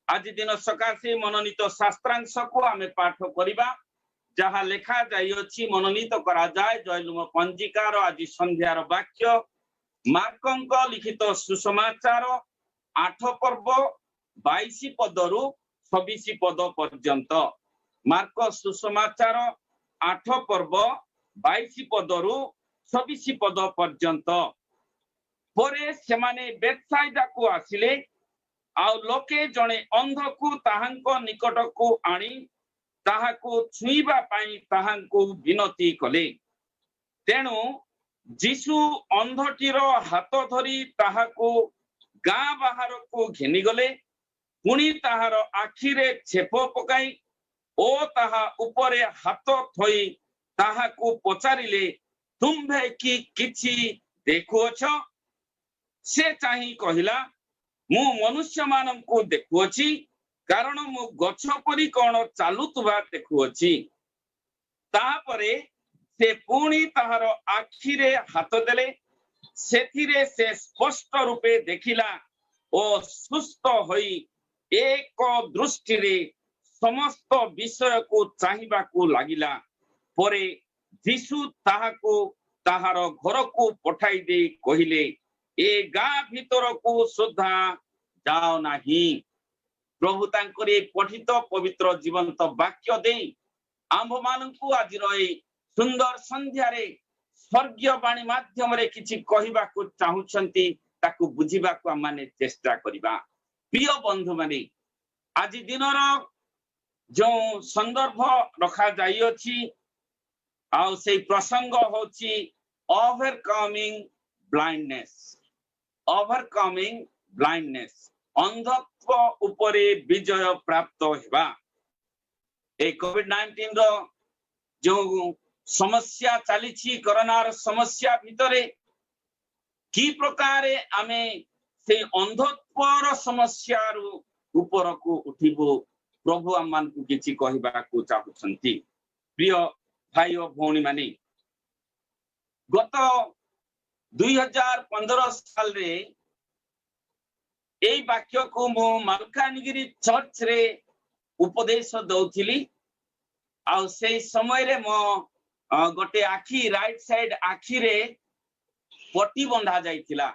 आज दिन सकाशे मनोनीत शास्त्रांश को आमे पाठ करिबा जहाँ लेखा जाइछि मनोनीत करा जाय जयलुम पंजिकार आज संध्यार वाक्य मार्कंक लिखित सुसमाचार 8 पर्व 22 पदरु 26 पद पर्यंत। मार्क सुसमाचार 8 पर्व 22 पदरु 26 पद पर्यंत। परे सेमाने बेतसाइदा को आसिले आ लोके जणे अंध को ताहांको निकट को आनी ताहाको छुईबा पाई ताहांको विनती कले। तेणु जीशु अंधटीर हाथ धरी ताहाको गाँ बाहर को घेनी गले पुणी ताहार आखिरे छेप पकाई ओ ताहा उपरे हाथ थई ताहाको पचारिले तुम्भे कि किछि देखुअछ? से चाही कहिला मु मनुष्य मानन को देखुअछि कारण मु गछ परी कोन चालुतबा देखुअछि। तापरे से पुणी ताहार आखिरे हाथ देले सेथिरे से स्पष्ट रूपे देखिला ओ सुस्थ होई एक दृष्टि रे समस्त विषय को चाहिबा को लागिला। परे जीशु ताहाको ताहार घर को पठाई दे कहिले ए गाँ भीतर को सुधा जाओ नाही। प्रभु तांकरे पठित पवित्र जीवंत वाक्य दे आंभ माननकु आज रही सुंदर संध्या रे स्वर्गीय वाणी माध्यम रे किछि कहिबा को चाहुछंती ताकु बुझिबा को माने चेष्टा करिबा। प्रिय बंधु माने आज दिनर जो संदर्भ रखा जाई अछि आ से प्रसंग होछि ओवरकमिंग ब्लाइंडनेस। ओवरकमिंग ब्लाइंडनेस अंधत्व उपरे विजय प्राप्त हेबा। ए कोविड-19 रो जो समस्या चली कोरोनार समस्या भितरे की प्रकारे आमे से अंधत्वर समस्या ऊपर को उठिबो प्रभु आमान को किछि कहिबा को चाहुछंती। प्रिय भाई और भौणी माने गत 2015 साल रे एई वाक्य को मो मालकानगिरी चर्च रे उपदेश दउथिली आ से समय रे मो गोटे आखी राइट साइड आखी रे पट्टी बंधा जाइथिला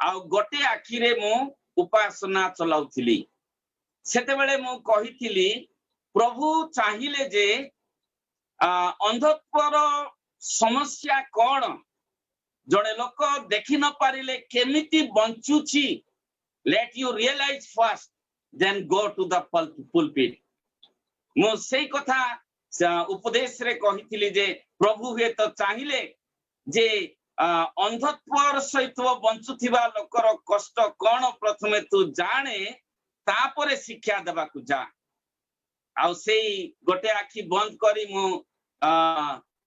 आ गोटे आखी रे मो उपासना चलाउथिली। सेते बेले मो कहिथिली प्रभु चाहिले जे अंधत्वर समस्या कोन जणे लोक देखि न पारिले केमिति बंचुची let you realize first then go to the pulpit। मो सेई कथा उपदेश रे कहिथिली जे प्रभु हे तो चाहिले जे अंधत्वर सहित बंचुथिबा लोकर कष्ट कोन प्रथमे तू जाने तापरे शिक्षा देबा को जा। आ सेई गोटे आखी बंद करी मो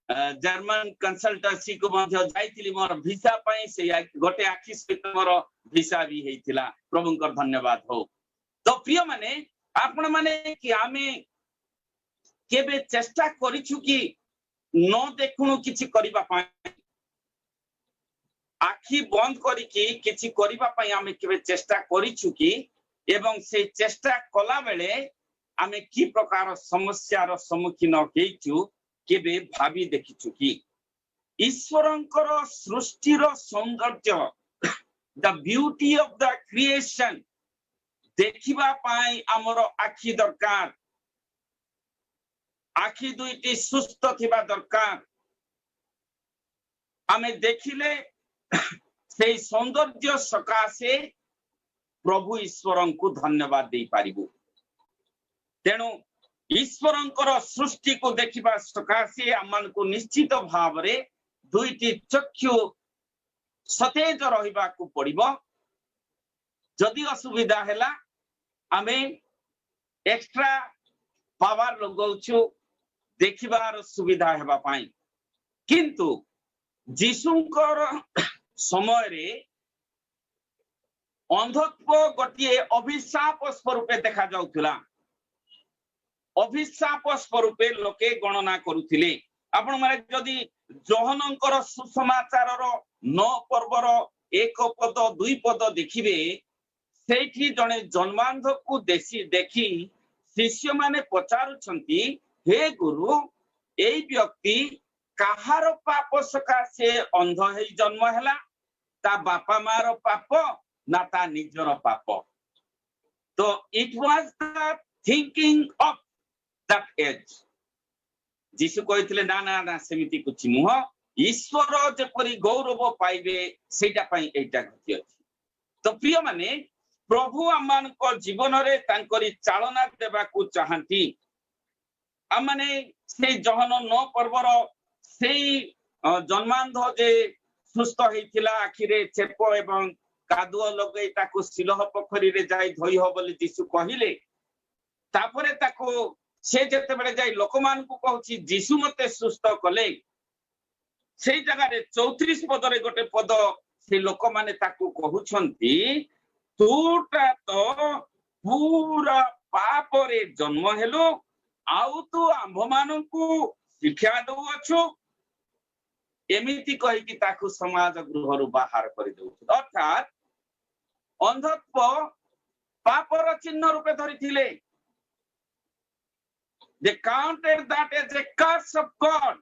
जर्मन कंसल्टेंसी को मध्य जाइतिली मोर वीसा पई से गोटे आखी सहित मोर वीसा भी हेतिला। प्रभुंकर धन्यवाद हो। तो प्रिय माने आपण माने कि आमे केबे चेष्टा करिछु कि न देखुनु किछि करिबा पई आखी बंद करी कि किछि करिबा पई आमे केबे चेष्टा करिछु कि एवं से चेष्टा कला बेले आमे की प्रकार समस्यार सम्मुखीन हेइछु केबे भाबी देखिछु कि ईश्वरंकर सृष्टिर सौंदर्य the beauty of the creation देखिबा पाई हमरो आखी दरकार। आखी दुईटी सुस्थ थिबा दरकार। आमे देखिले से सौंदर्य सकाशे प्रभु ईश्वरन को धन्यवाद दे पारिबु। तेणु ईश्वरंकर सृष्टि को देखिबा सकाशे आमान को निश्चित भाव रे दुईटी चक्षु सतेज रहिबा को पड़िबो। जदि असुविधा हैला आमे एक्स्ट्रा पावर लगौछु देखिबार सुविधा हेबा पाई। किंतु जीशुंकर समय रे अंधत्व गोटे अभिशाप स्वरूपे देखा जाउथिला। अभिशाप स्वरूपे लोके गणना करुथिले। आपण माने जदि जोहनंकर सुसमाचार 9 पर्वर 1 पद 2 पद देखिबे सेठी जने जन्मांध को देखी शिष्य माने पचारुछंती हे गुरु एई व्यक्ति कहार पाप सकाशे अंध हे जन्म हैला ता बापा मार पाप ना ता निजर पाप तो it was the thinking of that as जीसु कहथिले ना ना ना सेमिति कुछ नुह ईश्वर जेपरि गौरव पाइबे सेटा पई एटा गति अछि तो प्रिय माने प्रभु आमान को जीवन रे तांकरी चालना देबा को चाहंती आमाने से जहन 9 पर्वर से जन्मांध जे सुस्थ हेतिला आखिरे चेप एवं कादुओ लगै ताको सिलह पोखरी रे जाई धोई हो बोली जीसु कहिले तापरे ताको से जते बेले जाई लोकमान को कहूची जीसु मते सुस्थ कले सेई जगह रे 34 पद रे गोटे पद से लोक माने ताको कहउछंती तूटा तो पूरा पाप रे जन्म हेलो आउ तू आंभ मानन को शिक्षा दउ अछु एमिति कहि कि ताको समाज गृहरु बाहर करि दउ अर्थात अंधत्व पापर चिन्ह रूपे धरिथिले they counted that as a curse of God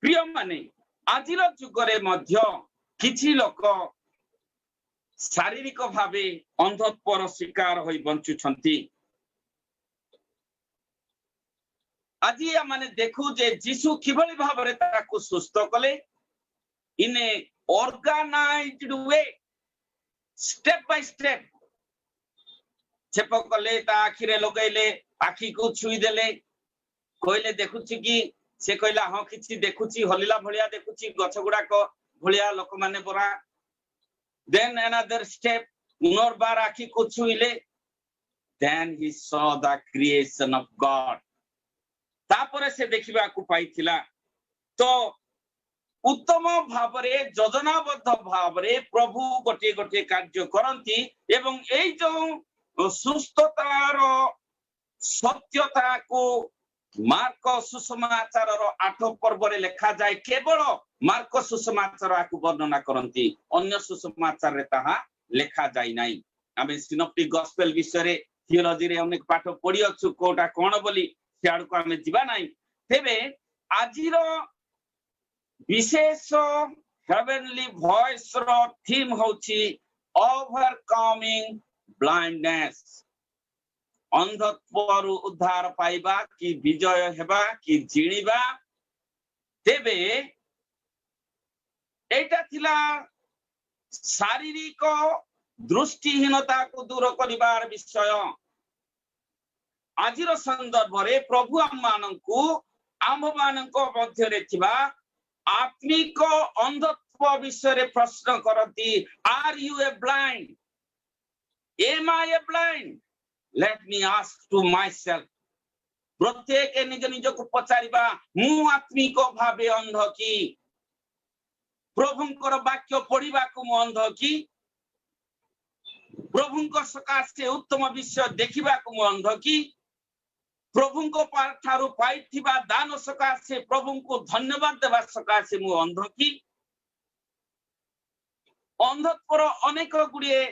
प्रिय माने आजिर जुगरे मध्य किछि लोक शारीरिक भावे अंधत्वर शिकार होई बंचुछंती আজি माने देखु जे जीसु किभली भाबरे ताकू सुस्थ कले in a organised way step by step छेप कले ता आखिरे लगैले आखी को छुई देले कहले देखुछि कि से कहला हां किछि देखुछि हलिला भलिया देखुछि गछ गुडा को भलिया लोक माने बरा देन अनदर स्टेप उनर बार आखी को छुईले then he saw the creation of God तापरे से देखिबा को पाइथिला तो उत्तम भावरे योजनाबद्ध भावरे प्रभु गोटे गोटे कार्य करंती एवं एई जो सुस्थतार सत्यता को मार्क सुसमाचार 8 पर्व रे लिखा जाए केवल मार्क सुसमाचार आकु वर्णना करंती अन्य सुसमाचार रे ताहा लिखा जाय नाही आमे सिनॉप्टिक गॉस्पेल विषय रे थियोलॉजी रे अनेक पाठ पढि अछु कोटा कोन बोली सियाड को आमे जिबा नाही तेबे आजिरो विशेष हेवनली वॉइस रो थीम होची ओवरकमिंग ब्लाइंडनेस अंधत्वर उद्धार पाइबा कि विजय हेबा कि जिणिबा तेबे एटा थिला शारीरिक दृष्टिहीनता को दूर करिबार विषय आजिर संदर्भ रे प्रभु आमानंकु आममानंको मध्य रे थिबा आत्मिक अंधत्व विषय रे प्रश्न करती are you a blind am I a blind let me ask to myself प्रत्येक निज निज को पचारिबा मु आत्मिक भावे अंध की प्रभुंकर वाक्य पढिबा को मु अंध की प्रभुंक सकाशे उत्तम विषय देखिबा को मु अंध की प्रभुंक पाठारु पाइथिबा दान सकाशे प्रभुंको धन्यवाद देबा सकाशे मु अंध की अंधत्वर अनेक गुडिए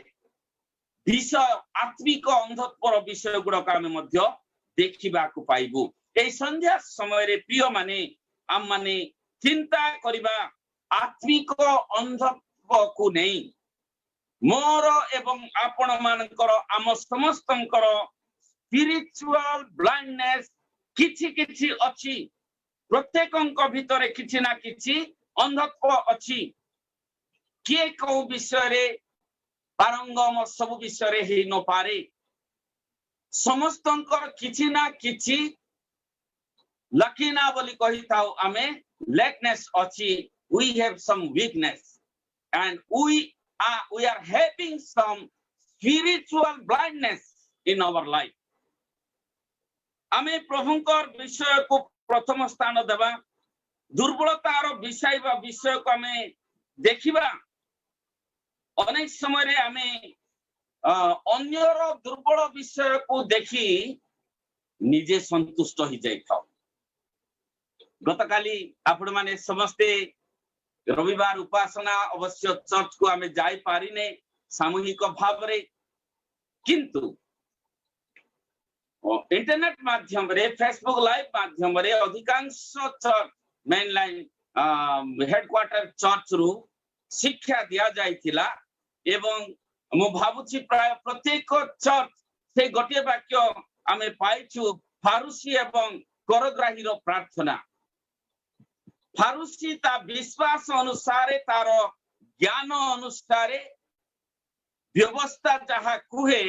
विषय आत्मिक अंधत्वर विषय गुडक आमे मध्य देखिबा को पाइबु ए संध्या समय रे प्रिय माने आम माने चिंता करिबा आत्मिक अंधत्व को नहीं मोर एवं आपण मानकर आम समस्तंकर स्पिरिचुअल ब्लाइंडनेस किछि किछि अछि प्रत्येकंक भितरे किछि ना किछि अंधत्व अछि के को विषय रे पारंगम सब विषय रे हे न पारे समस्तंकर किछि ना किछि लकीना बोली कहि थाउ आमे लेकनेस अछि we have some weakness and we are having some spiritual blindness in our life आमे प्रभुंकर विषय को प्रथम स्थान देबा दुर्बलतार विषय को आमे देखिबा अनेक समय रे आमे अन्यर दुर्बल विषय को देखी निजे संतुष्ट हो जाई था गतकाली आपण माने समस्ते रविवार उपासना अवश्य चर्च को आमे जाई पारिने सामूहिक भाव रे किंतु इंटरनेट माध्यम रे फेसबुक लाइव माध्यम रे अधिकांश church main line headquarter church रु शिक्षा दिया जाइथिला एवं मु भाबुछि प्राय प्रत्येक चर्च से गोटे वाक्य आमे पाइछु फारुसी एवं करग्राही रो प्रार्थना फारुसी ता विश्वास अनुसार तार ज्ञान अनुसार व्यवस्था जहा कुहे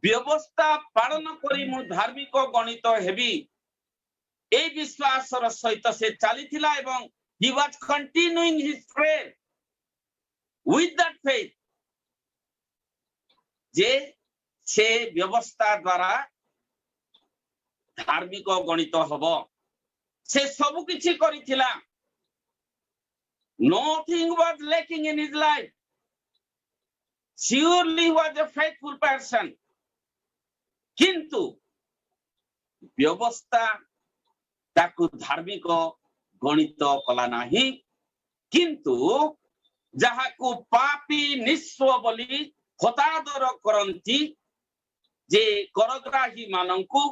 व्यवस्था पालन करी मु धार्मिक गणित हेबी ए विश्वास रो सहित से चलीथिला एवं he was continuing his prayer with that faith जे से व्यवस्था द्वारा धार्मिक गणित हबो से सब किछि करिथिला nothing was lacking in his life surely was a faithful person किंतु व्यवस्था ताकु धार्मिक गणित कला नाही किंतु जहा को पापी निस्व बोली हतादर करंती जे करग्राही मानंकु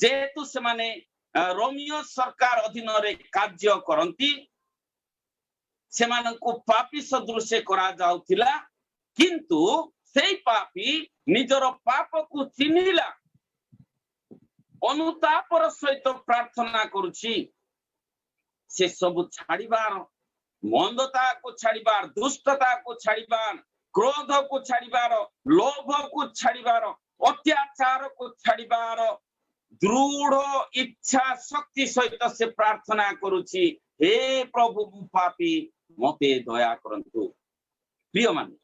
जेतु से माने रोमियो सरकार अधीन रे कार्य करंती से मानंकु पापी सदृश करा जाउथिला किंतु सेई पापी निजर पाप को चिन्हिला अनुतापर सहित प्रार्थना करुछि से सब छाड़ीबार मंदता को छाड़ीबार दुष्टता को छाड़ीबार क्रोध को छाड़ीबार लोभ को छाड़ीबार अत्याचार को छाड़ीबार दृढ़ इच्छा शक्ति सहित से प्रार्थना करुछि हे प्रभु पापी मते दया करंतु प्रिय मान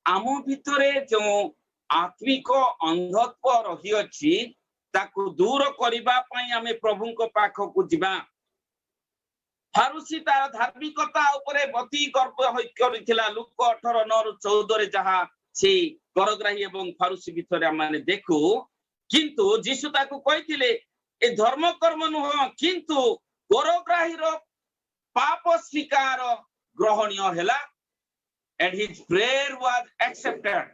आम भितरे जो आत्मिक अंधत्व रही अछि ताकु दूर करिबा पई आमे प्रभु को पाख को जिबा फारुसी तार धार्मिकता उपरे बती गर्व होई करिथिला लूक 18:9-14 रे जहा से करग्राही एवं फारुसी भितरे माने देखु किंतु यीशु ताकु कहिथिले ए धर्म कर्म नुह किंतु करग्राही रो पाप स्वीकार ग्रहणीय हेला and his prayer was accepted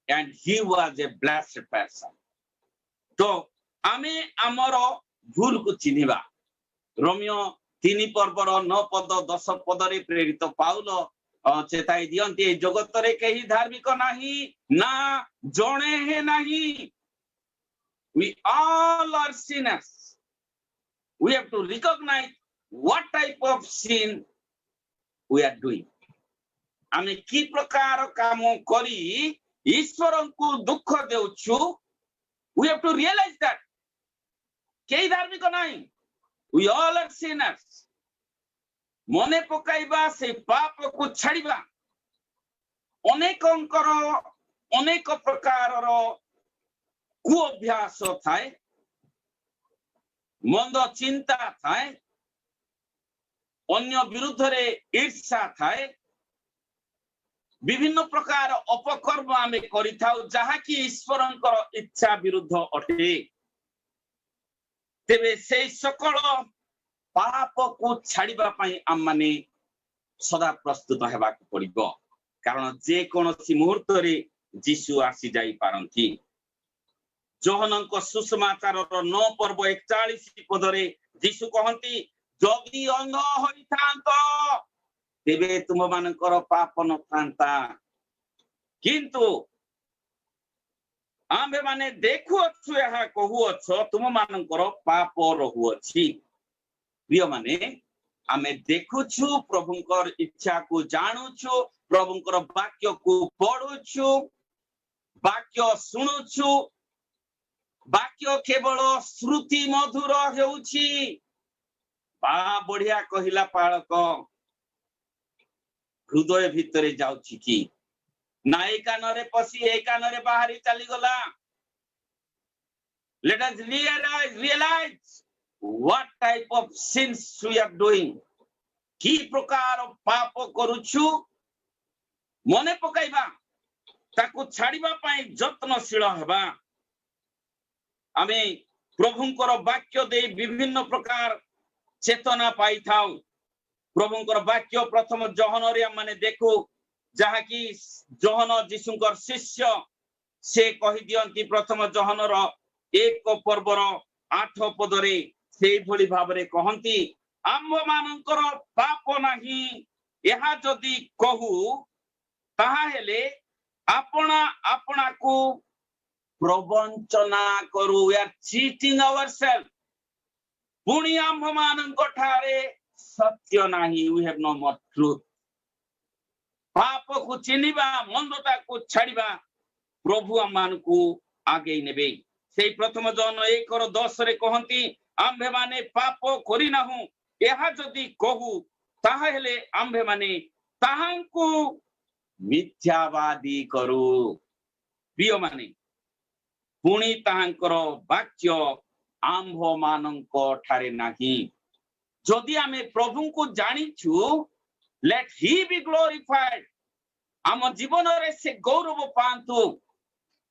and he was a blessed person तो आमे हमरो भूल को चिन्हिबा रोमियो 3 पर्वर 9 पद 10 पद रे प्रेरित पाउल चेताई दियंती जगत रे केही धार्मिक नाही ना जणे हे नाही we all are sinners we have to recognize what type of sin we are doing आमे की प्रकार काम करी ईश्वरन को दुख देउछु we have to realize that केही धार्मिक नाही we all are sinners मने पकाइबा से पाप को छाड़ीबा अनेकंकर अनेक प्रकार रो कु अभ्यास थाए मंद चिंता थाए अन्य विरुद्ध रे ईर्ष्या थाए विभिन्न प्रकार अपकर्म आमे करिथाउ जहा कि ईश्वरंकर इच्छा विरुद्ध अटे तेबे से सकल पाप को छाड़ीबा पई आम माने सदा प्रस्तुत हेबा को पड़िबो कारण जे कोनोसी मुहूर्त रे यीशु आसी जाई पारंती जोहनंक सुसमाचार रो 9 पर्व 41 पद रे यीशु कहंती जदि अंध होइथांत तेबे तुम मानकर पाप न थांता किंतु आम्भे माने देखु अछु यहा कहू अछ तुम मानकर पाप रहु अछि प्रिय माने आमे देखुछु प्रभुंकर इच्छा को जानुछु प्रभुंकर वाक्य को पढुछु वाक्य सुनुछु वाक्य केवल श्रुति मधुर हेउछि बा बढ़िया कहिला पाळक हृदय भितरे जाउछि कि ना ए कानरे पसी ए कानरे बाहरी चली गला let us realize what type of sins we are doing की प्रकार पाप करूछु मने पकाइबा ताकू छाड़ीबा पई यत्नशील हेबा आमे प्रभुंकर वाक्य दे विभिन्न प्रकार चेतना पाई थाउ प्रभुंकर वाक्य प्रथम जहन रे माने देखो जहा कि जोहन जीशुकर शिष्य से कहि दियंती प्रथम जोहनर 1 पर्वर 8 पदरे सेई भली भाबरे कहंती आम्भ मानकर पाप नाही यहा जदि कहू ताहा हेले अपना अपना को प्रवंचना करू वी आर चीटिंग आवरसेल्फ पुणी आम्भ मानक ठारे सत्य नाही we have no more truth पाप को चिनिबा मंदता को छाड़िबा प्रभु आम को आगे नेबे से प्रथम जन 1:10 रे कहंती आम्भे माने पाप करि नाहु यहा जदि कहू ताहा हेले आम्भे माने ताहांकु मिथ्यावादी करू प्रिय माने पुणी ताहांकर वाक्य आम्भ मानक ठारे नाही जदि आमे प्रभु को जानिछु लेट ही बी ग्लोरिफाइड आम जीवन रे से गौरव पांतु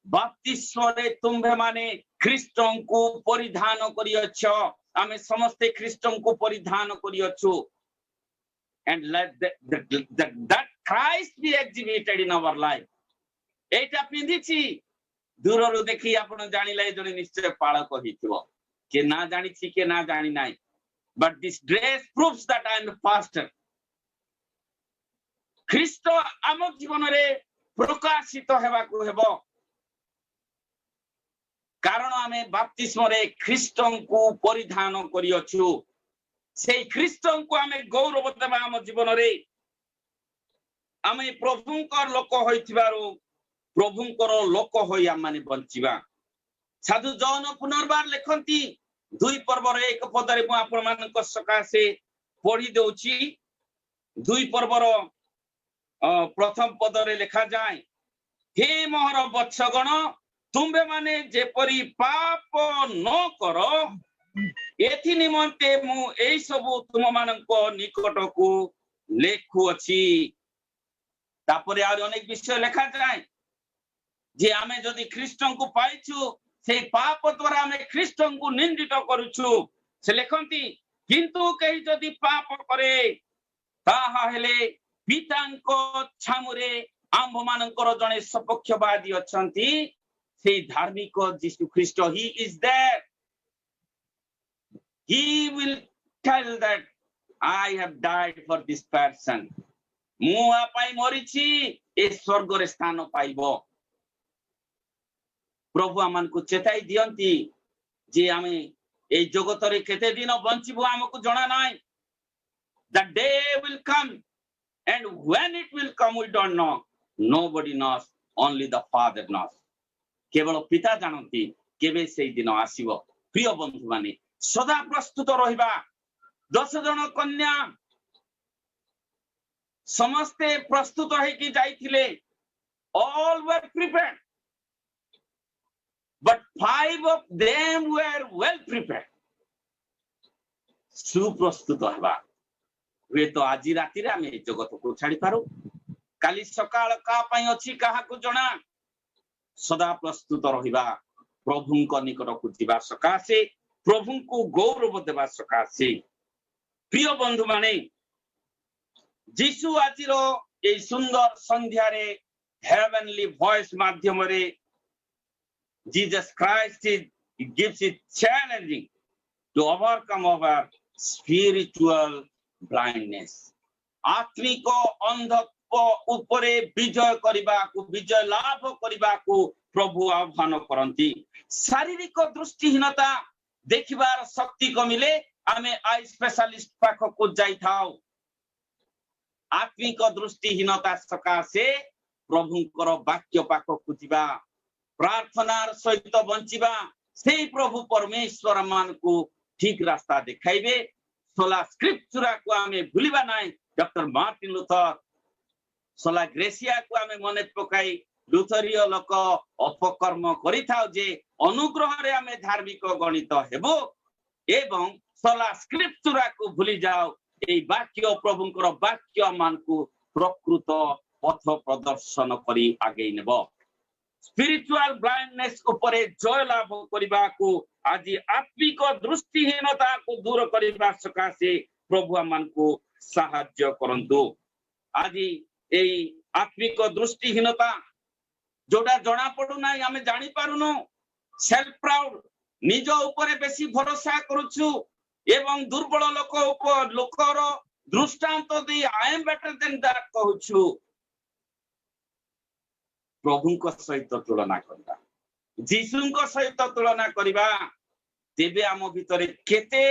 बपतिस्म रे तुम्भे माने ख्रीष्टन को परिधान करियछ आमे समस्त ख्रीष्टन को परिधान करियछु and let that Christ be exhibited in our life एटा पिंदिछि दूर रो देखि आपण जानिले जने निश्चय पाळक हिथिबो के ना जानिछि के ना जानि नाइ but this dress proves that I am a pastor ख्रीष्ट आम जीवन रे प्रकाशित हेबा को हेबो कारण आमे बपतिस्म रे ख्रीष्टन को परिधान करियछु से ख्रीष्टन को आमे गौरव देबा आम जीवन रे आमे प्रभुंकर लोक होइथिबारो प्रभुंकर लोक होई आम माने बंचिबा साधु जौन पुनर्बार लेखंती 2 पर्वर 1 पदरे मु आपण मानक सकासे पढी देउची 2 पर्वर प्रथम पदरे लिखा जाए हे मोहर वत्सगण तुम्बे माने जेपरी पाप न करो एथि निमंते मु एई सब तुम मानक निकट को लेखु अछि तापरे आर अनेक विषय लिखा जाए जे आमे जदि ख्रीष्टन को पाइछु से पाप द्वारा आमे ख्रीष्टन को निंदित करूछु से लेखंती किंतु कहि जदि पाप करे ताहा हेले पितांको छामुरे आम्भ मानकर जने सपक्षवादी अछंती से धार्मिक यीशु ख्रीष्ट he is there he will tell that I have died for this person मु आपाई मरिछि ए स्वर्ग रे स्थान पाइबो प्रभु आमन को चेताई दियंती जे आमे ए जगत रे केते दिन बंचिबो हमकु जणा नाय the day will come and when it will come we don't know nobody knows only the father knows केवल पिता जानती केबे से दिन आसीबो प्रिय बंधु माने सदा प्रस्तुत रहिबा 10 जन कन्या समस्ते प्रस्तुत है कि जाइथिले all were prepared but 5 of them were well prepared सुप्रस्तुत हेबा वे तो आज राति रे आमे जगत को छाड़ी पारो काली सकाळ का पई अछि काहा को जणा सदा प्रस्तुत रहिबा प्रभु को निकट को जीवा सकासे प्रभु को गौरव देबा सकासे प्रिय बंधु माने जीसु आजिरो ए सुंदर संध्या रे हेवनली वॉइस माध्यम रे Jesus Christ gives it challenging to overcome our spiritual blindness आत्मिक अंधत्व उपरे विजय करिबा को विजय लाभ करिबा को प्रभु आह्वान करंती शारीरिक दृष्टिहीनता देखिबार शक्ति कमिले आमे आई स्पेशलिस्ट पाख को जाई थाओ आत्मिक दृष्टिहीनता सकासे प्रभुंकर वाक्य पाख को जिबा प्रार्थनार सहित बंचिबा सेही प्रभु परमेश्वर मान को ठीक रास्ता देखाइबे सोला स्क्रिप्चुरा को आमे भूलिबा नाइ डॉक्टर मार्टिन लूथर सोला ग्रेसिया को आमे मने पकाई लूथरीय लोक अपकर्म करि थाउ जे अनुग्रह रे आमे धार्मिक गणित हेबो एवं सोला स्क्रिप्चुरा को भूली जाओ ए वाक्य प्रभुंकर वाक्य मान को प्रकृत पथ प्रदर्शन करी आगे नेबो स्पिरिचुअल ब्लाइंडनेस उपरे जय लाभ करिबा को आज आत्मिक दृष्टिहीनता को दूर करिबा सकासे प्रभु मान को सहाय्य करंतु आज एई आत्मिक दृष्टिहीनता जोटा जना पड़ू ना आम जानी पारुनु सेल्फ प्राउड निज ऊपर बेसी भरोसा करुछु एवं दुर्बल लोकर दृष्टांत दे I am better than that कहूछु प्रभु सहित तुलना करबा जीशु सहित तुलना करबा तेबे आम भितर केते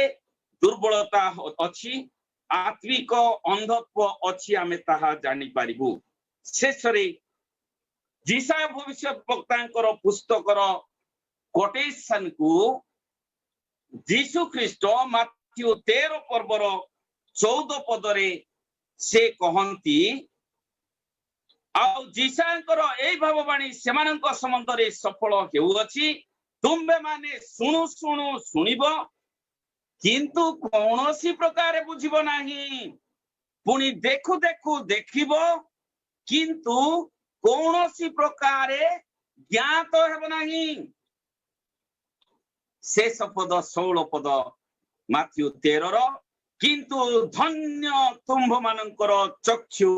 दुर्बलता अछि आत्मिक अंधत्व अछि आमे ताहा जानि पारिबु शेषरे जीसा भविष्य वक्तांकर पुस्तकर कोटेशन को जीशु ख्रीस्ट माथ्यू 13 पर्वर 14 पदरे से कहंती आउ जीसांकर एई भाववाणी सेमानंक संबंधरे सफल हेउअछि तुम्बे माने सुनु सुनु सुनिबो किंतु कौनसी प्रकार बुझिबो नाही पुनी देखु देखु देखिबो किंतु कौनसी प्रकार ज्ञात हेबो नाही शेष पद 16 पद माथ्यू 13 किंतु धन्य तुम्भ मानकर चक्षु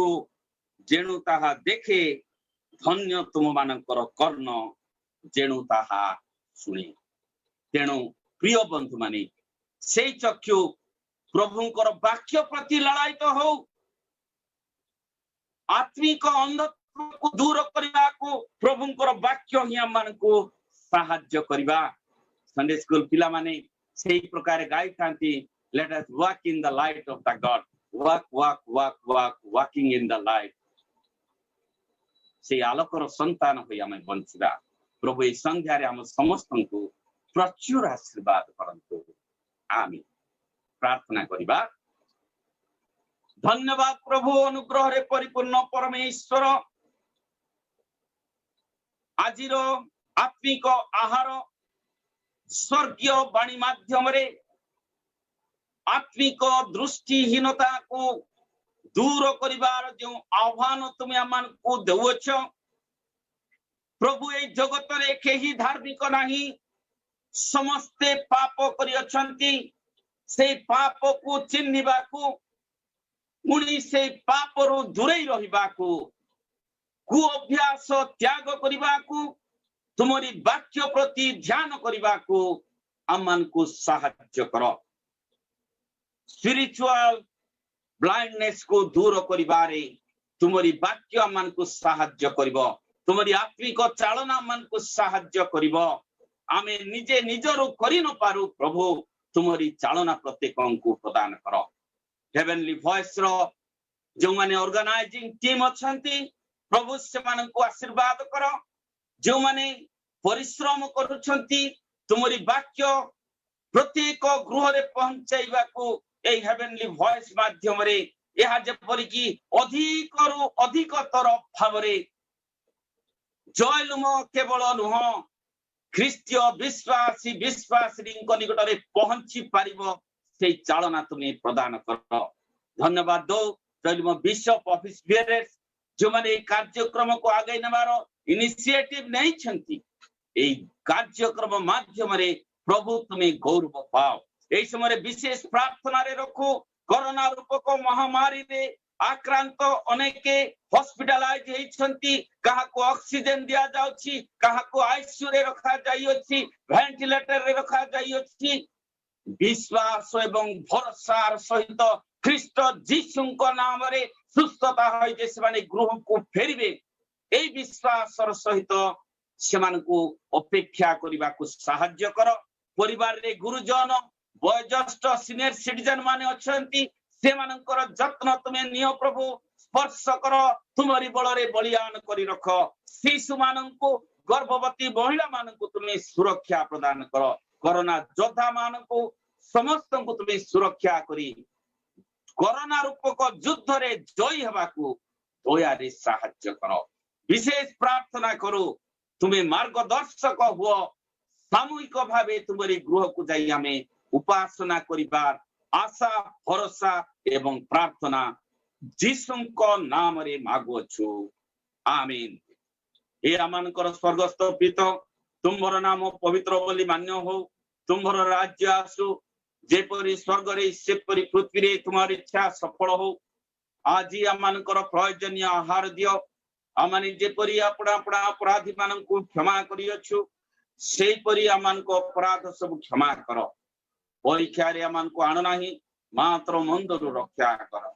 जेणु ताहा देखे धन्य तुम मानकर कर्ण जेणु ताहा सुने तेणु प्रिय बंधु माने से चक्षु प्रभुंकर वाक्य प्रति ललायित हो आत्मिक अंधत्व को दूर करने को प्रभुंकर वाक्य ही आम को साहाय्य करबा संडे स्कूल पिला माने सेही प्रकार गाई थांती let us walk in the light of the God walking in the light से आलोकर संतान होई आमे बंचिबा प्रभु ए संध्या रे हम समस्त को प्रचुर आशीर्वाद करंतु आमीन प्रार्थना करिबा धन्यवाद प्रभु अनुग्रह रे परिपूर्ण परमेश्वर आजिर आत्मिक आहार स्वर्गीय वाणी माध्यम रे आत्मिक दृष्टिहीनता को दूर करिवार जो आह्वान तुम आमान को देउछ प्रभु ए जगत रे केही धार्मिक नाही समस्ते पाप करि अछंती से पाप को चिन्हिबा को पुणी से पाप रु दूरे रहिबा को कु अभ्यास त्याग करिबा को तुमरी वाक्य प्रति ध्यान करिबा को आमान को साहाय्य करो स्पिरिचुअल ब्लाइंडनेस को दूर करिबारे तुमरी वाक्य आमान को साहाय्य करिबो तुमरी आत्मिक चालना आमान को साहाय्य करिबो आमे निजे निजरो करि न पारु प्रभु तुमरी चालना प्रत्येक को प्रदान करो हेवनली वॉइस रो जो माने ऑर्गेनाइजिंग टीम अछंती प्रभु से मान को आशीर्वाद करो जो माने परिश्रम करूछंती तुमरी वाक्य प्रत्येक गृह रे पहुंचाइबा को ए हेवनली वॉइस माध्यम रे यहा जेपरि की अधिक रु अधिकतर भाव रे जयलुम केवल नुह ख्रीस्तीय विश्वासी विश्वासी निकट रे पहुंची पारिबो से चालना तुम्हें प्रदान कर धन्यवाद दो जयलुम बिशप ऑफिस बियरर्स जो माने कार्यक्रम को आगे नबार इनिशिएटिव नहीं छंती ए कार्यक्रम माध्यम रे प्रभु तुम्हें गौरव पाओ ए समय विशेष प्रार्थना रे रखो कोरोना रूपक महामारी रे आक्रांत अनेके हॉस्पिटलाइज हेछंती कहा को ऑक्सीजन दिया जाउछि कहा को आईसीयू रे रखा जाइयोछि वेंटिलेटर रे रखा जाइयोछि विश्वास एवं भरोसार सहित ख्रीष्ट जीशुଙ୍କ नाम रे सुस्थता होय जे सेमाने गृह को फेरिबे ए विश्वासर सहित सेमान को अपेक्षा करिबा को सहाय्य करो परिवार रे गुरुजन वयोज्येष्ठ सीनियर सिटीजन माने अछंती सेमानकर जत्न तुमे नियो प्रभु स्पर्श करो तुमरी बल रे बलियान करि रख शिशु माननको गर्भवती महिला माननको तुमे सुरक्षा प्रदान करो कोरोना योद्धा माननको समस्त को तुमे सुरक्षा करी कोरोना रूपक युद्ध रे जय हेबाकू दया रे सहाय्य करो विशेष प्रार्थना करो तुमे मार्गदर्शक हुओ सामूहिक भावे तुमरी गृह को जाई हमें उपासना करिबार आशा भरोसा एवं प्रार्थना जीशुଙ୍କ नाम रे मागुछु आमीन हे आमानकर स्वर्गस्थ पिता तुमर नाम पवित्र बोली मान्य हो तुमर राज्य आसु जेपरि स्वर्ग रे सेपरि पृथ्वी रे तुमार इच्छा सफल हो आज आमानकर प्रयोजनीय आहार दियो आमाने जेपरी अपना अपना अपराधी माननकु क्षमा करियछु सेपरी आमानको अपराध सब क्षमा कर परीक्षा रे आमानको आण नाही मात्र मंदरु रक्षा कर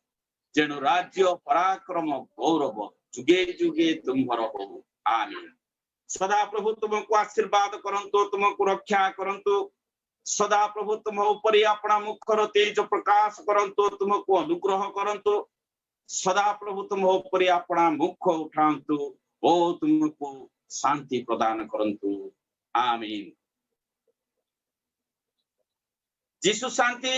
जेनु राज्य पराक्रम गौरव जुगे जुगे तुम्हर हो आमीन। सदा प्रभु तुमको आशीर्वाद करंतु तुमको रक्षा करंतु सदा प्रभु तुम ऊपर अपना मुखर तेज प्रकाश करंतु तुमको अनुग्रह करंतु सदा प्रभु तुम ऊपर अपना मुख उठांतु ओ तुमको शांति प्रदान करंतु आमीन। जीसु शांति